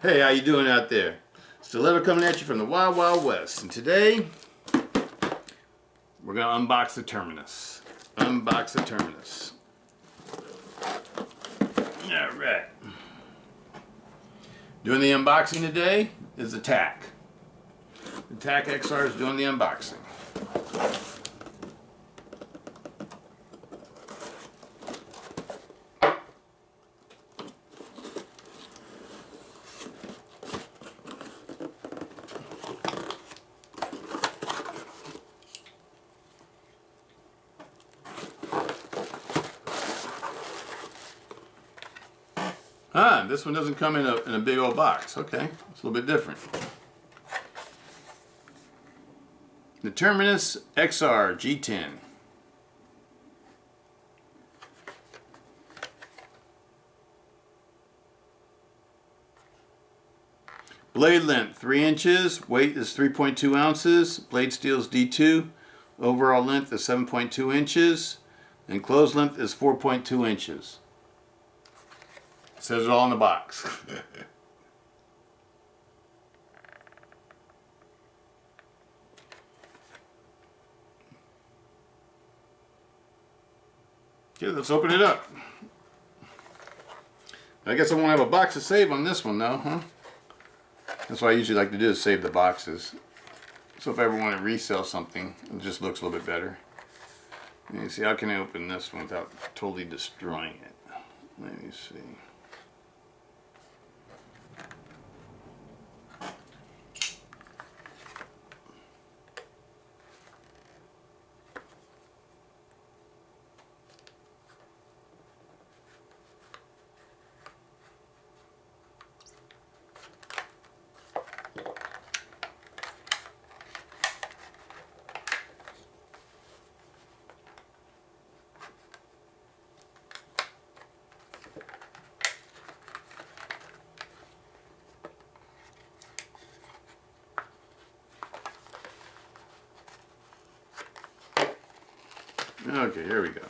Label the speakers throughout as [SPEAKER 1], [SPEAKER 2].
[SPEAKER 1] Hey, how you doing out there? Stiletto coming at you from the Wild Wild West. And today, we're going to unbox the Terminus. Unbox the Terminus. Alright. Doing the unboxing today is the TAC. The TAC XR is doing the unboxing. This one doesn't come in a big old box. Okay, it's a little bit different. The Terminus XR G10. Blade length 3 inches, weight is 3.2 ounces, blade steel is D2, overall length is 7.2 inches, and closed length is 4.2 inches. Says it all in the box. Okay, let's open it up. I guess I won't have a box to save on this one though, huh? That's what I usually like to do, is save the boxes. So if I ever want to resell something, it just looks a little bit better. Let me see, how can I open this one without totally destroying it? Let me see. Okay, here we go.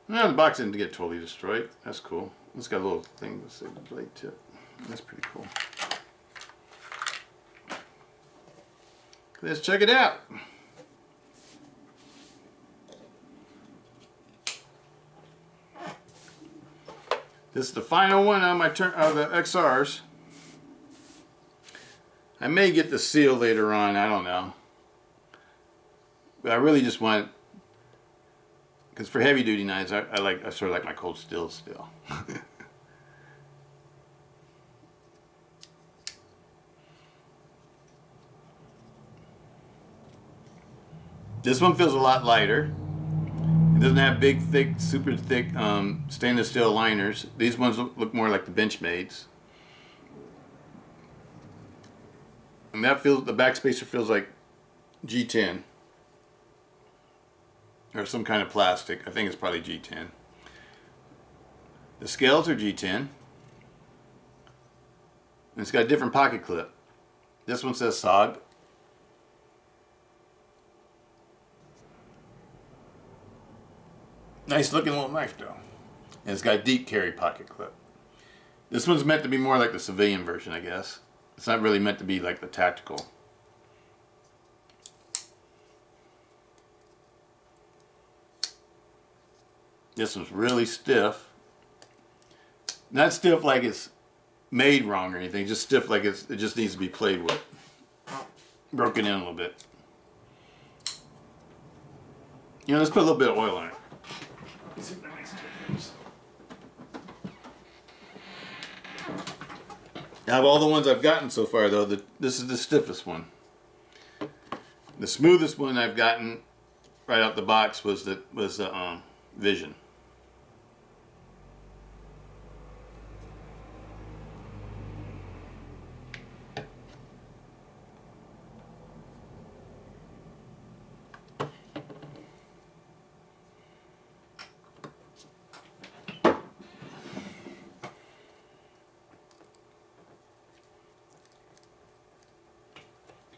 [SPEAKER 1] Now the box didn't get totally destroyed. That's cool. It's got a little thing to say the blade tip. That's pretty cool. Let's check it out. This is the final one on my the XRs. I may get the seal later on. I don't know. But I really just want, because for heavy duty knives, I sort of like my cold steel still. This one feels a lot lighter. It doesn't have big, thick, super thick stainless steel liners. These ones look more like the Benchmades. And that feels, the back spacer feels like G10. Or some kind of plastic. I think it's probably G10. The scales are G10. And it's got a different pocket clip. This one says SOG. Nice looking little knife though. And it's got a deep carry pocket clip. This one's meant to be more like the civilian version, I guess. It's not really meant to be like the tactical. This one's really stiff. Not stiff like it's made wrong or anything, just stiff like it just needs to be played with. Broken in a little bit. You know, let's put a little bit of oil on it. Let's see if that makes a difference. Out of all the ones I've gotten so far though, this is the stiffest one. The smoothest one I've gotten right out the box was the Vision.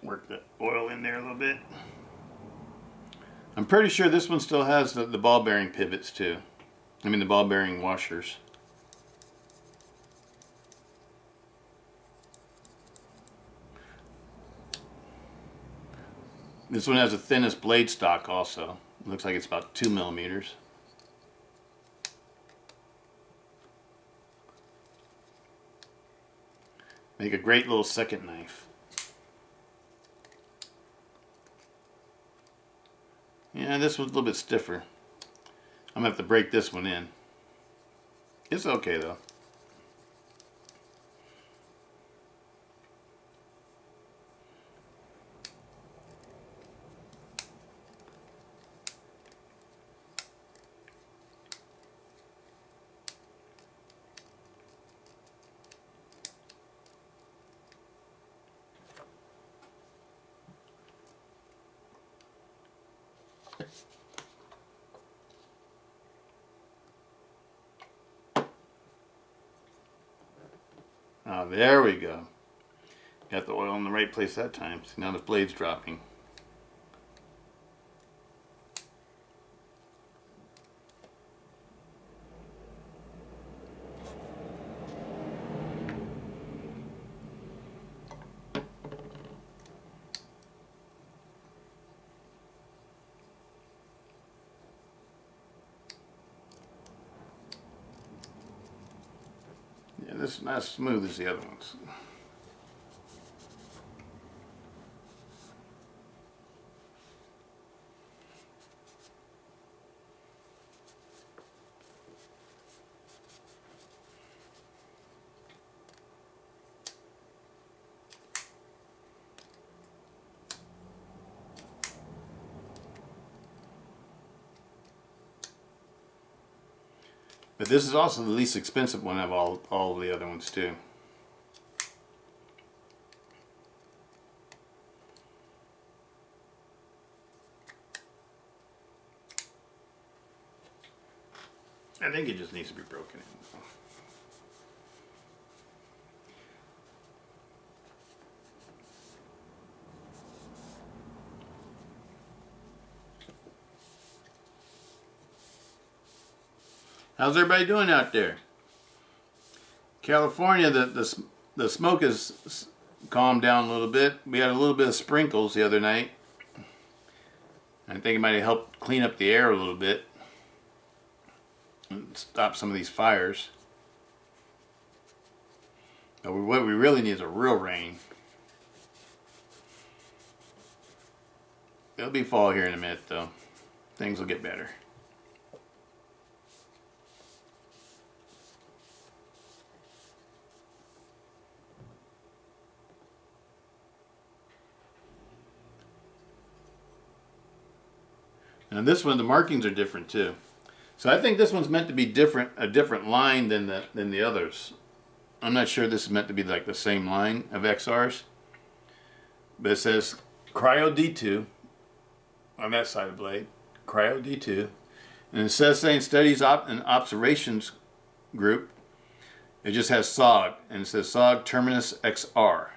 [SPEAKER 1] Work the oil in there a little bit. I'm pretty sure this one still has the ball bearing pivots too. I mean the ball bearing washers. This one has the thinnest blade stock also. It looks like it's about 2 millimeters. Make a great little second knife. Yeah, this one's a little bit stiffer. I'm gonna have to break this one in. It's okay though. Oh, there we go. Got the oil in the right place that time. See, now the blade's dropping. Yeah, this is not as smooth as the other ones. But this is also the least expensive one of all of the other ones too. I think it just needs to be broken in. How's everybody doing out there? California, the smoke has calmed down a little bit. We had a little bit of sprinkles the other night. I think it might have helped clean up the air a little bit and stop some of these fires. But what we really need is a real rain. It'll be fall here in a minute though. Things will get better. Now this one, the markings are different too. So I think this one's meant to be different, a different line than the others. I'm not sure this is meant to be like the same line of XRs. But it says Cryo D2 on that side of the blade. Cryo D2. And it says saying studies and observations group. It just has SOG. And it says SOG Terminus XR.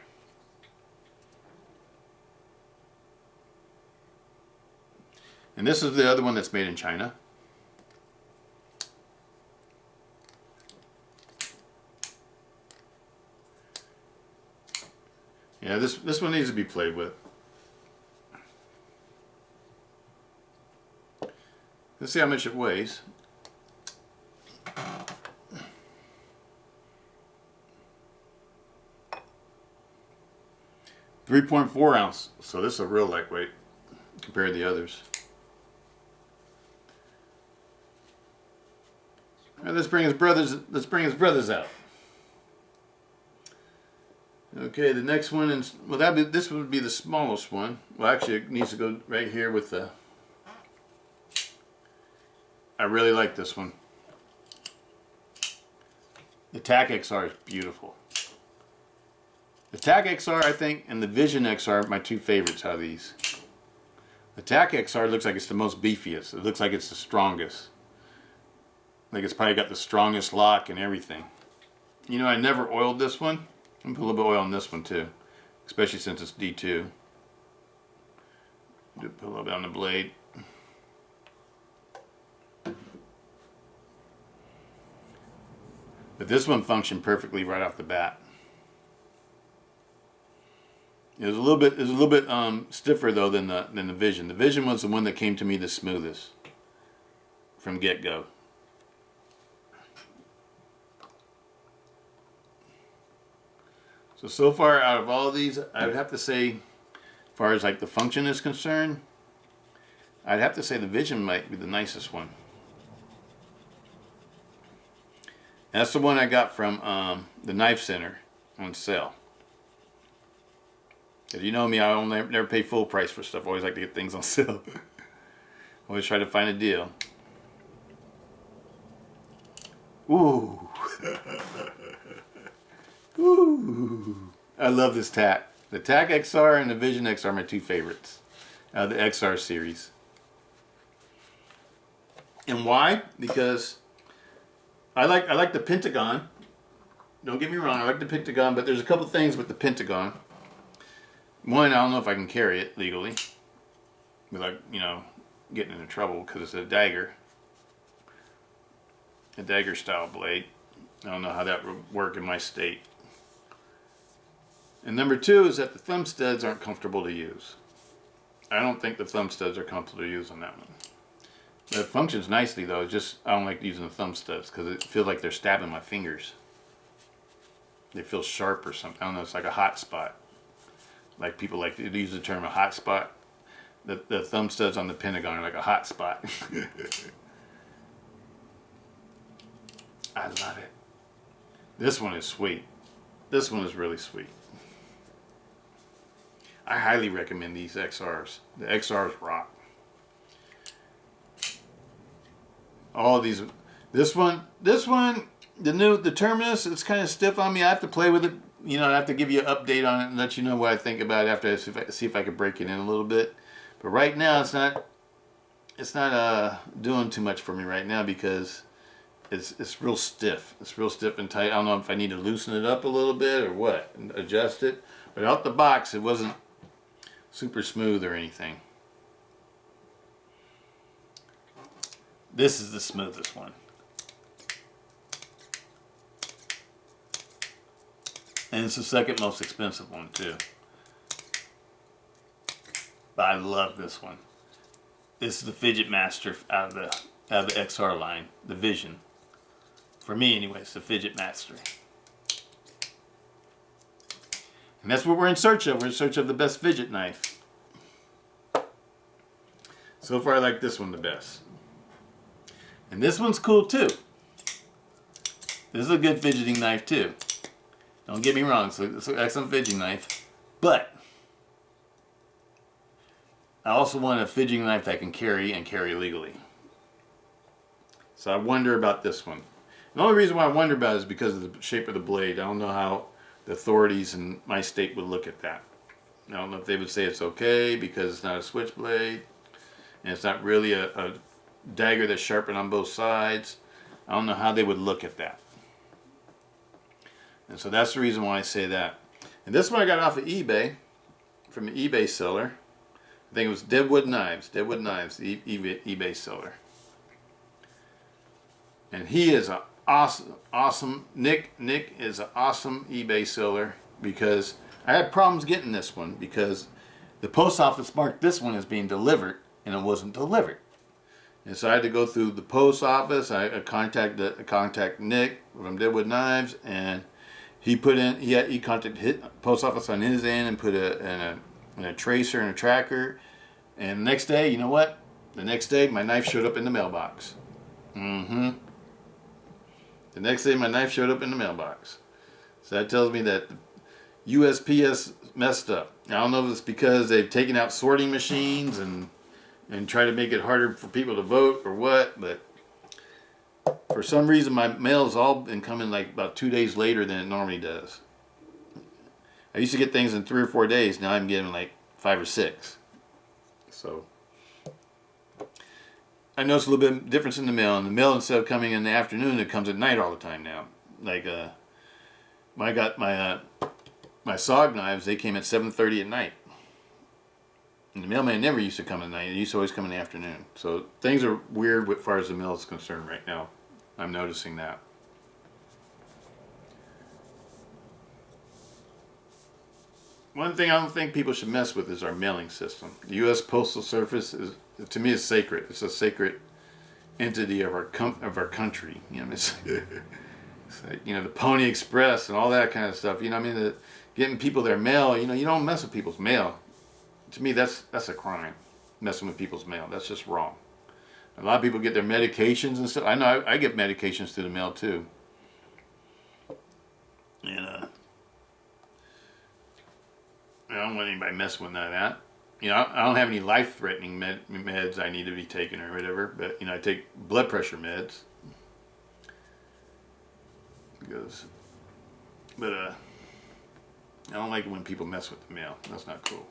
[SPEAKER 1] And this is the other one that's made in China. Yeah, this one needs to be played with. Let's see how much it weighs. .4 ounce. So this is a real lightweight compared to the others. Right, let's bring his brothers out. Okay, the next one is, well, this would be the smallest one. Well, actually, it needs to go right here with the. I really like this one. The TAC XR is beautiful. The TAC XR, I think, and the Vision XR are my two favorites out of these. The TAC XR looks like it's the most beefiest. It looks like it's the strongest. Like it's probably got the strongest lock and everything. You know, I never oiled this one. I'm gonna put a little bit of oil on this one too, especially since it's D2. Put a little bit on the blade. But this one functioned perfectly right off the bat. It was a little bit stiffer though than the Vision. The Vision was the one that came to me the smoothest from get go. So far out of all of these, I would have to say, as far as like the function is concerned, I'd have to say the Vision might be the nicest one. That's the one I got from the Knife Center on sale. If you know me, I don't never pay full price for stuff. I always like to get things on sale. Always try to find a deal. Ooh. Ooh. I love this tack. The Tack XR and the Vision XR are my two favorites out of the XR series. And why? Because I like the Pentagon. Don't get me wrong, I like the Pentagon, but there's a couple things with the Pentagon. One, I don't know if I can carry it legally without, you know, getting into trouble because it's a dagger style blade. I don't know how that would work in my state. And number two is that the thumb studs aren't comfortable to use. I don't think the thumb studs are comfortable to use on that one. It functions nicely though. It's just I don't like using the thumb studs because it feels like they're stabbing my fingers. They feel sharp or something. I don't know. It's like a hot spot. Like people like to use the term a hot spot. The thumb studs on the Pentagon are like a hot spot. I love it. This one is sweet. This one is really sweet. I highly recommend these XRs. The XRs rock. All of these. This one, the Terminus, it's kind of stiff on me. I have to play with it. You know, I have to give you an update on it and let you know what I think about it after I see if I can break it in a little bit. But right now, it's not doing too much for me right now because it's real stiff. It's real stiff and tight. I don't know if I need to loosen it up a little bit or what, and adjust it. But out the box, it wasn't super smooth or anything. This is the smoothest one. And it's the second most expensive one too. But I love this one. This is the Fidget Master out of the XR line, the Vision. For me anyway, it's the Fidget Master. And that's what we're in search of. We're in search of the best fidget knife. So far I like this one the best. And this one's cool too. This is a good fidgeting knife too. Don't get me wrong, it's an excellent fidgeting knife. But I also want a fidgeting knife that I can carry and carry legally. So I wonder about this one. The only reason why I wonder about it is because of the shape of the blade. I don't know how the authorities in my state would look at that. I don't know if they would say it's okay because it's not a switchblade and it's not really a dagger that's sharpened on both sides. I don't know how they would look at that. And so that's the reason why I say that. And this one I got off of eBay, from an eBay seller. I think it was Deadwood Knives, the eBay seller. And he is an awesome, Nick is an awesome eBay seller because I had problems getting this one because the post office marked this one as being delivered and it wasn't delivered. And so I had to go through the post office. I contact Nick from Deadwood Knives, and he contacted his post office on his end and put a tracer and a tracker. And the next day, you know what? The next day, my knife showed up in the mailbox. The next day, my knife showed up in the mailbox. So that tells me that USPS messed up. I don't know if it's because they've taken out sorting machines and try to make it harder for people to vote or what, but for some reason my mail's all been coming like about 2 days later than it normally does. I used to get things in 3 or 4 days. Now I'm getting like 5 or 6. So I noticed a little bit of difference in the mail. And the mail, instead of coming in the afternoon, it comes at night all the time now. Like when I got my SOG knives, they came at 7:30 at night. And the mailman never used to come at night. It used to always come in the afternoon. So things are weird as far as the mail is concerned right now. I'm noticing that. one thing I don't think people should mess with is our mailing system. The U.S. Postal Service is, to me, is sacred. It's a sacred entity of our country. You know, it's, it's like, you know, the Pony Express and all that kind of stuff. You know, I mean, getting people their mail. You know, you don't mess with people's mail. To me, that's a crime. Messing with people's mail. That's just wrong. A lot of people get their medications and stuff. I know I get medications through the mail too. And I don't want anybody messing with none of that. You know, I don't have any life-threatening meds I need to be taking or whatever. But you know, I take blood pressure meds. But I don't like it when people mess with the mail. That's not cool.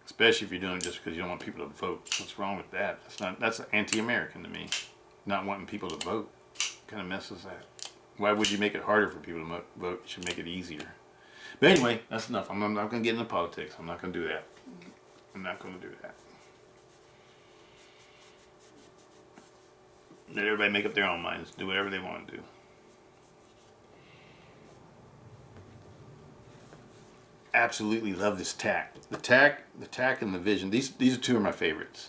[SPEAKER 1] Especially if you're doing it just because you don't want people to vote. What's wrong with that? That's anti-American to me. Not wanting people to vote. What kind of mess is that? Why would you make it harder for people to vote? You should make it easier. But anyway, that's enough. I'm not going to get into politics. I'm not going to do that. I'm not going to do that. Let everybody make up their own minds. Do whatever they want to do. Absolutely love this tack. The tack and the Vision. These are two of my favorites.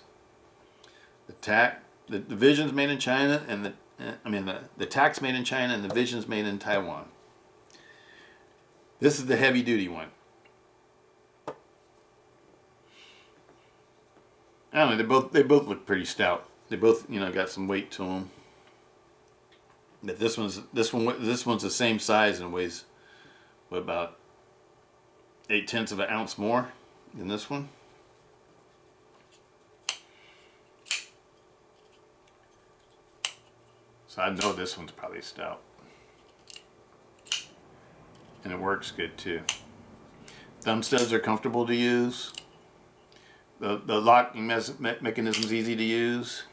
[SPEAKER 1] The tack, the Vision's made in China, and the tack's made in China, and the Vision's made in Taiwan. This is the heavy duty one. I don't know. They both look pretty stout. They both, you know, got some weight to them. But this one's the same size and weighs about 0.8 of an ounce more than this one. So I know this one's probably stout. And it works good too. Thumb studs are comfortable to use. The locking mechanism's easy to use.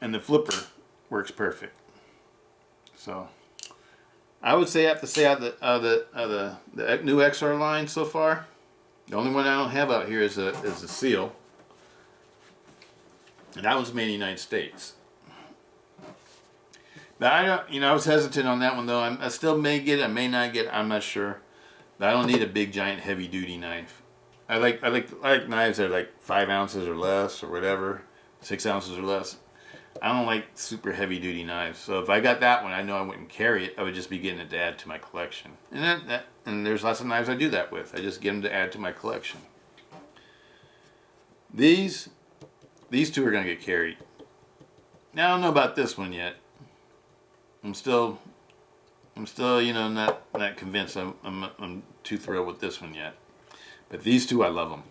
[SPEAKER 1] And the flipper works perfect. So I would say, I have to say, out of the new XR line so far, the only one I don't have out here is a seal, and that one's made in the United States. But I don't, you know, I was hesitant on that one though. I still may get it, I may not get it, I'm not sure. But I don't need a big, giant, heavy-duty knife. I like knives that are like 5 ounces or less, or whatever, 6 ounces or less. I don't like super heavy-duty knives, so if I got that one, I know I wouldn't carry it. I would just be getting it to add to my collection. And there's lots of knives I do that with. I just get them to add to my collection. These two are gonna get carried. Now I don't know about this one yet. I'm still, you know, not convinced. I'm too thrilled with this one yet. But these two, I love them.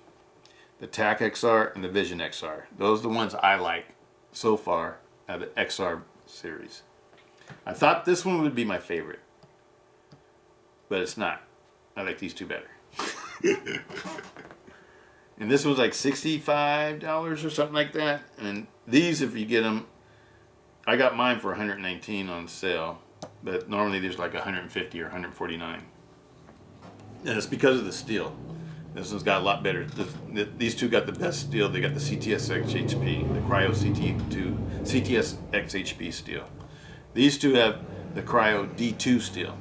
[SPEAKER 1] The TAC XR and the Vision XR. Those are the ones I like so far out of the XR series. I thought this one would be my favorite, but it's not. I like these two better. And this was like $65 or something like that. And these, if you get them, I got mine for $119 on sale, but normally there's like $150 or $149. And it's because of the steel. This one's got a lot better. These two got the best steel. They got the CTSX HP, the Cryo CTSX HP steel. These two have the Cryo D2 steel.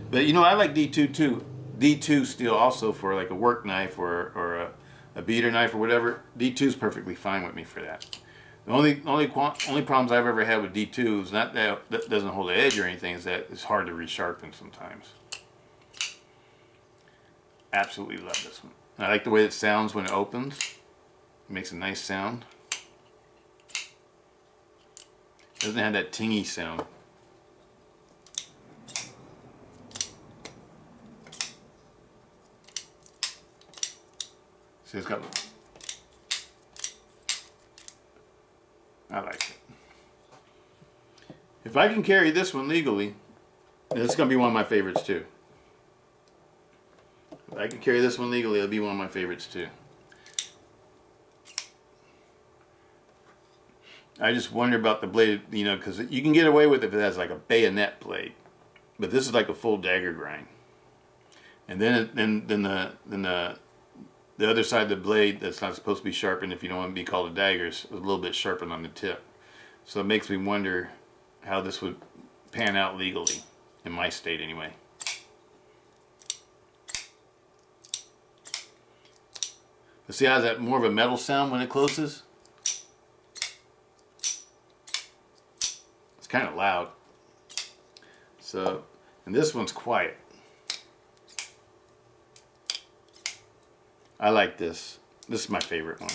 [SPEAKER 1] But you know, I like D2 steel also for like a work knife or a beater knife or whatever. D2 is perfectly fine with me for that. The only problems I've ever had with D2 is not that doesn't hold the edge or anything, is that it's hard to resharpen sometimes. Absolutely love this one. I like the way it sounds when it opens. It makes a nice sound. It doesn't have that tingy sound. See, it's got. I like it. If I can carry this one legally, this is going to be one of my favorites too. If I can carry this one legally, it'll be one of my favorites too. I just wonder about the blade, you know, because you can get away with it if it has like a bayonet blade, but this is like a full dagger grind. And then the other side of the blade that's not supposed to be sharpened, if you don't want to be called a dagger, is a little bit sharpened on the tip. So it makes me wonder how this would pan out legally, in my state anyway. But see how that more of a metal sound when it closes? It's kind of loud. So, and this one's quiet. I like this. This is my favorite one.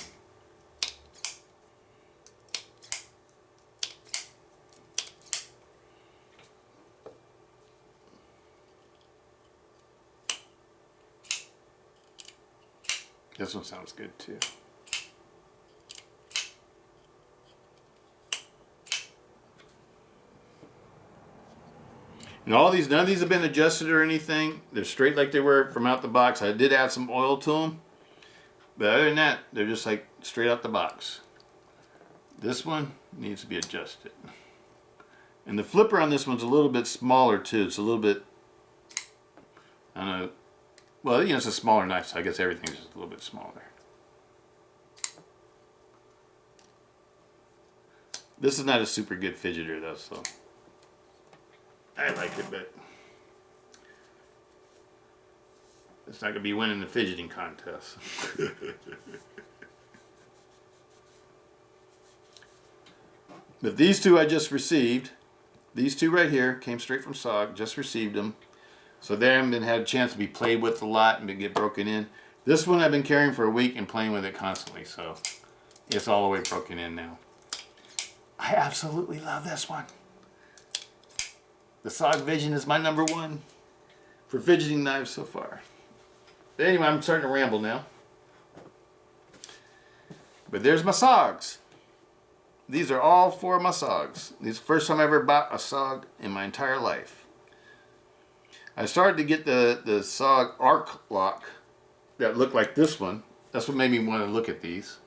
[SPEAKER 1] This one sounds good too. And all these, none of these have been adjusted or anything. They're straight like they were from out the box. I did add some oil to them. But other than that, they're just like straight out the box. This one needs to be adjusted. And the flipper on this one's a little bit smaller too. It's a little bit, I don't know. Well, you know, it's a smaller knife, so I guess everything's just a little bit smaller. This is not a super good fidgeter though, so I like it, but it's not going to be winning the fidgeting contest. But these two I just received. These two right here came straight from SOG. Just received them. So they haven't been had a chance to be played with a lot and get broken in. This one I've been carrying for a week and playing with it constantly, so it's all the way broken in now. I absolutely love this one. The SOG Vision is my #1 for fidgeting knives so far. But anyway, I'm starting to ramble now. But there's my SOGs. These are all 4 of my SOGs. This is the first time I ever bought a SOG in my entire life. I started to get the SOG arc lock that looked like this one. That's what made me want to look at these.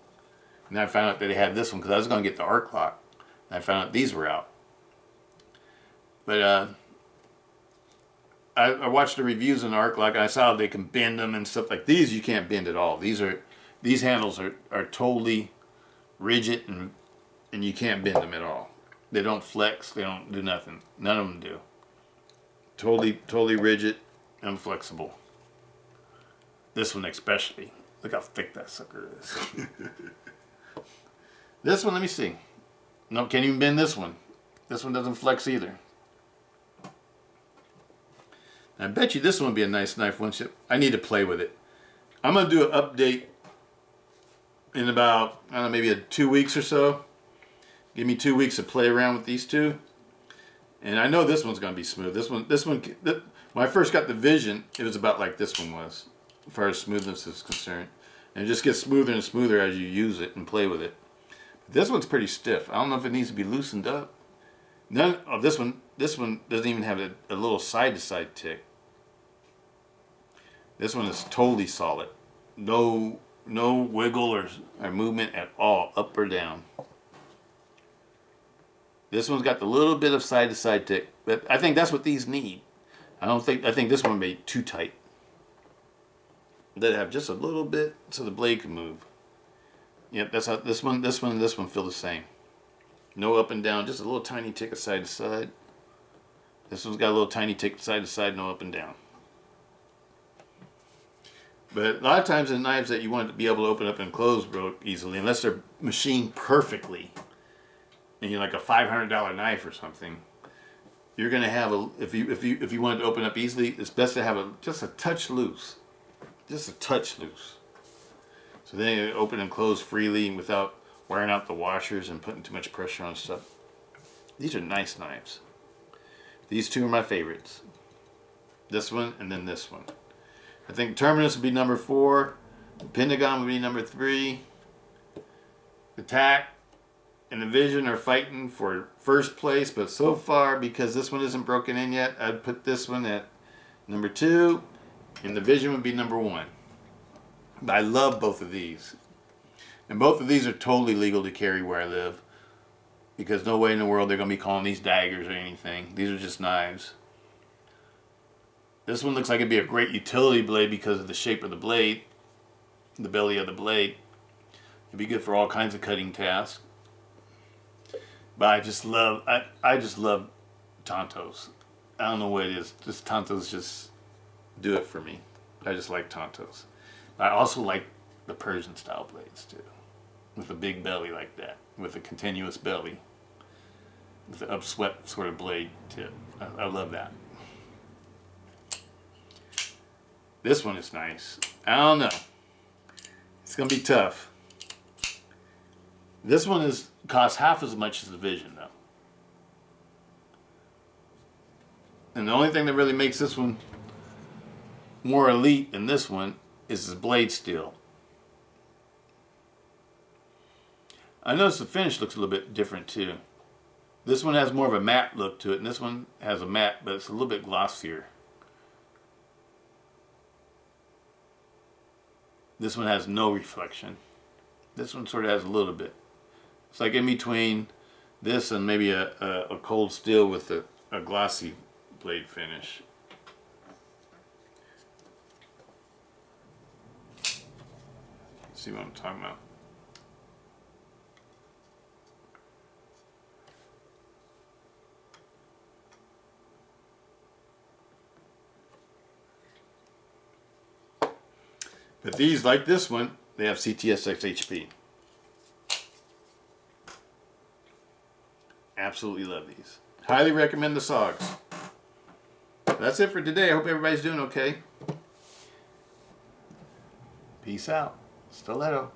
[SPEAKER 1] And I found out that they had this one because I was going to get the arc lock. And I found out these were out. But I watched the reviews on the arc lock and I saw how they can bend them and stuff like these. You can't bend at all. These handles are totally rigid and you can't bend them at all. They don't flex. They don't do nothing. None of them do. Totally rigid, inflexible. This one especially. Look how thick that sucker is. This one, let me see. No, can't even bend this one. This one doesn't flex either. I bet you this one would be a nice knife once I need to play with it. I'm going to do an update in about, I don't know, maybe 2 weeks or so. Give me 2 weeks to play around with these two. And I know this one's going to be smooth. This one, when I first got the Vision, it was about like this one was, as far as smoothness is concerned. And it just gets smoother and smoother as you use it and play with it. But this one's pretty stiff. I don't know if it needs to be loosened up. None of this one doesn't even have a little side-to-side tick. This one is totally solid. No wiggle or movement at all, up or down. This one's got the little bit of side-to-side tick, but I think that's what these need. I think this one may be too tight. They have just a little bit so the blade can move. Yep, that's how this one, and this one feel the same. No up and down, just a little tiny tick of side to side. This one's got a little tiny tick side to side, no up and down. But a lot of times in knives that you want to be able to open up and close real easily, unless they're machined perfectly, and you're like a $500 knife or something, you're gonna have if you want it to open up easily, it's best to have just a touch loose, just a touch loose. So then you open and close freely without wearing out the washers and putting too much pressure on stuff. These are nice knives. These two are my favorites. This one and then this one. I think Terminus would be #4. Pentagon would be #3. The TAC and the Vision are fighting for first place, but so far, because this one isn't broken in yet, I'd put this one at #2, and the Vision would be #1. But I love both of these. And both of these are totally legal to carry where I live, because no way in the world they're going to be calling these daggers or anything. These are just knives. This one looks like it'd be a great utility blade because of the shape of the blade, the belly of the blade. It'd be good for all kinds of cutting tasks. But I just love Tontos. I don't know what it is. Just Tontos just do it for me. I just like Tontos. I also like the Persian style blades too, with a big belly like that, with a continuous belly, with an upswept sort of blade tip. I love that. This one is nice. I don't know. It's gonna be tough. This one costs half as much as the Vision though. And the only thing that really makes this one more elite than this one is the blade steel. I noticed the finish looks a little bit different too. This one has more of a matte look to it, and this one has a matte, but it's a little bit glossier. This one has no reflection. This one sort of has a little bit. It's like in between this and maybe a cold steel with a glossy blade finish. See what I'm talking about? But these, like this one, they have CTSX HP. Absolutely love these. Highly recommend the SOGs. That's it for today. I hope everybody's doing okay. Peace out. Stiletto.